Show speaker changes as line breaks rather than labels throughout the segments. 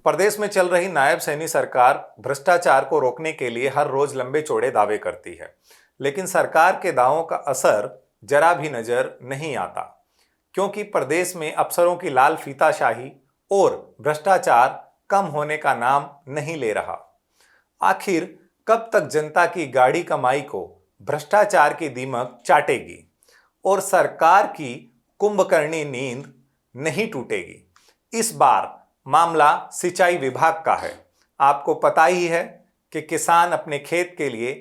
प्रदेश में चल रही नायब सैनी सरकार भ्रष्टाचार को रोकने के लिए हर रोज लंबे चौड़े दावे करती है, लेकिन सरकार के दावों का असर जरा भी नजर नहीं आता, क्योंकि प्रदेश में अफसरों की लाल फीताशाही और भ्रष्टाचार कम होने का नाम नहीं ले रहा। आखिर कब तक जनता की गाढ़ी कमाई को भ्रष्टाचार की दीमक चाटेगी और सरकार की कुंभकर्णी नींद नहीं टूटेगी? इस बार मामला सिंचाई विभाग का है। आपको पता ही है कि किसान अपने खेत के लिए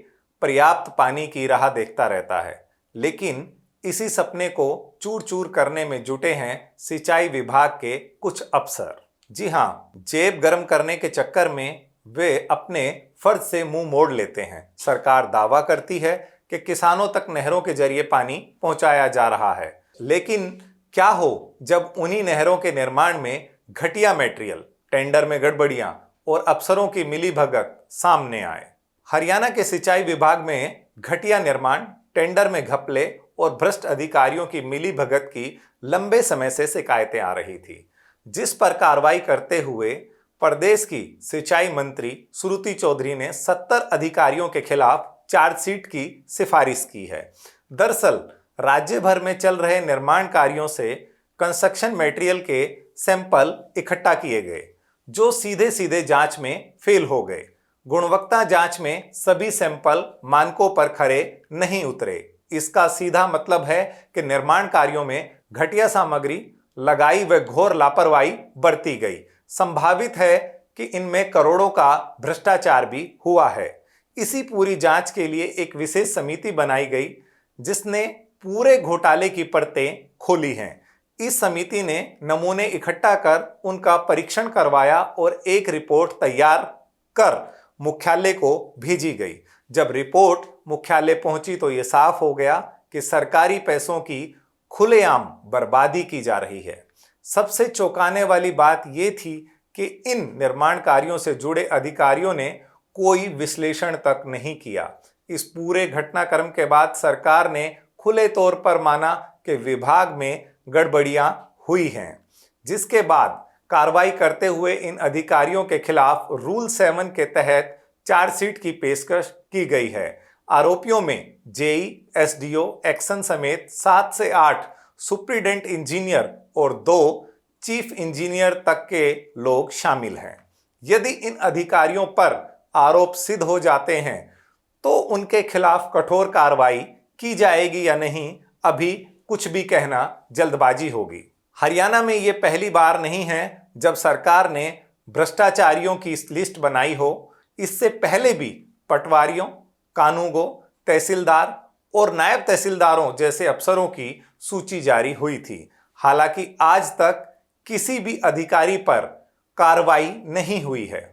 पर्याप्त पानी की राह देखता रहता है, लेकिन इसी सपने को चूर चूर करने में जुटे हैं सिंचाई विभाग के कुछ अफसर। जी हाँ, जेब गर्म करने के चक्कर में वे अपने फर्ज से मुंह मोड़ लेते हैं। सरकार दावा करती है कि किसानों तक नहरों के जरिए पानी पहुंचाया जा रहा है, लेकिन क्या हो जब उन्हीं नहरों के निर्माण में घटिया मटेरियल, टेंडर में गड़बड़ियां और अफसरों की मिलीभगत सामने आए। हरियाणा के सिंचाई विभाग में घटिया निर्माण, टेंडर में घपले और भ्रष्ट अधिकारियों की मिलीभगत की लंबे समय से शिकायतें आ रही थी, जिस पर कार्रवाई करते हुए प्रदेश की सिंचाई मंत्री श्रुति चौधरी ने 70 अधिकारियों के खिलाफ चार्जशीट की सिफारिश की है। दरअसल राज्य भर में चल रहे निर्माण कार्यों से कंस्ट्रक्शन मटेरियल के सैंपल इकट्ठा किए गए, जो सीधे सीधे जांच में फेल हो गए। गुणवत्ता जांच में सभी सैंपल मानकों पर खरे नहीं उतरे। इसका सीधा मतलब है कि निर्माण कार्यों में घटिया सामग्री लगाई व घोर लापरवाही बरती गई। संभावित है कि इनमें करोड़ों का भ्रष्टाचार भी हुआ है। इसी पूरी जांच के लिए एक विशेष समिति बनाई गई, जिसने पूरे घोटाले की परतें खोली हैं। इस समिति ने नमूने इकट्ठा कर उनका परीक्षण करवाया और एक रिपोर्ट तैयार कर मुख्यालय को भेजी गई। जब रिपोर्ट मुख्यालय पहुंची तो यह साफ हो गया कि सरकारी पैसों की खुलेआम बर्बादी की जा रही है। सबसे चौंकाने वाली बात यह थी कि इन निर्माण कार्यों से जुड़े अधिकारियों ने कोई विश्लेषण तक नहीं किया। इस पूरे घटनाक्रम के बाद सरकार ने खुले तौर पर माना कि विभाग में गड़बड़ियां हुई हैं, जिसके बाद कार्रवाई करते हुए इन अधिकारियों के खिलाफ रूल 7 के तहत चार्जशीट की पेशकश की गई है। आरोपियों में जेई, एसडीओ, एक्शन समेत 7 से 8 सुप्रीडेंट इंजीनियर और 2 चीफ इंजीनियर तक के लोग शामिल हैं। यदि इन अधिकारियों पर आरोप सिद्ध हो जाते हैं तो उनके खिलाफ कठोर कार्रवाई की जाएगी या नहीं, अभी कुछ भी कहना जल्दबाजी होगी। हरियाणा में ये पहली बार नहीं है जब सरकार ने भ्रष्टाचारियों की लिस्ट बनाई हो। इससे पहले भी पटवारियों, कानूनगो, तहसीलदार और नायब तहसीलदारों जैसे अफसरों की सूची जारी हुई थी। हालांकि आज तक किसी भी अधिकारी पर कार्रवाई नहीं हुई है।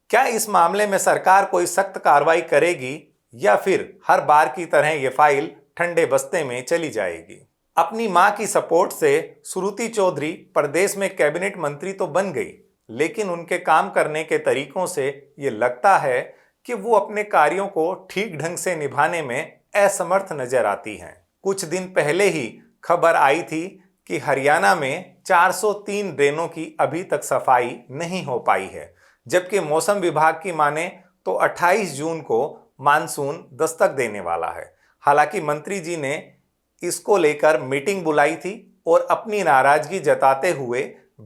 क्या इस मामले में सरकार कोई सख्त कार्रवाई करेगी या फिर हर बार की तरह ये फाइल ठंडे बस्ते में चली जाएगी? अपनी मां की सपोर्ट से श्रुति चौधरी प्रदेश में कैबिनेट मंत्री तो बन गई, लेकिन उनके काम करने के तरीकों से ये लगता है कि वो अपने कार्यों को ठीक ढंग से निभाने में असमर्थ नजर आती हैं। कुछ दिन पहले ही खबर आई थी कि हरियाणा में 403 ड्रेनों की अभी तक सफाई नहीं हो पाई है, जबकि मौसम विभाग की माने तो 28 जून को मानसून दस्तक देने वाला है। हालांकि मंत्री जी ने इसको लेकर मीटिंग बुलाई थी और अपनी नाराजगी जताते हुए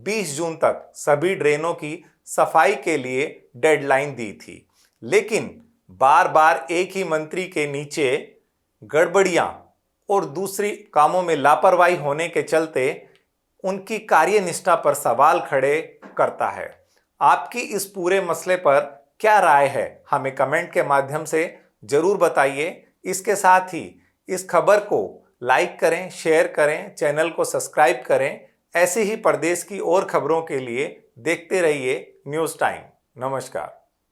20 जून तक सभी ड्रेनों की सफाई के लिए डेडलाइन दी थी, लेकिन बार बार एक ही मंत्री के नीचे गड़बड़ियां और दूसरी कामों में लापरवाही होने के चलते उनकी कार्यनिष्ठा पर सवाल खड़े करता है। आपकी इस पूरे मसले पर क्या राय है, हमें कमेंट के माध्यम से जरूर बताइए। इसके साथ ही इस खबर को लाइक करें, शेयर करें, चैनल को सब्सक्राइब करें। ऐसे ही प्रदेश की और खबरों के लिए देखते रहिए न्यूज़ टाइम। नमस्कार।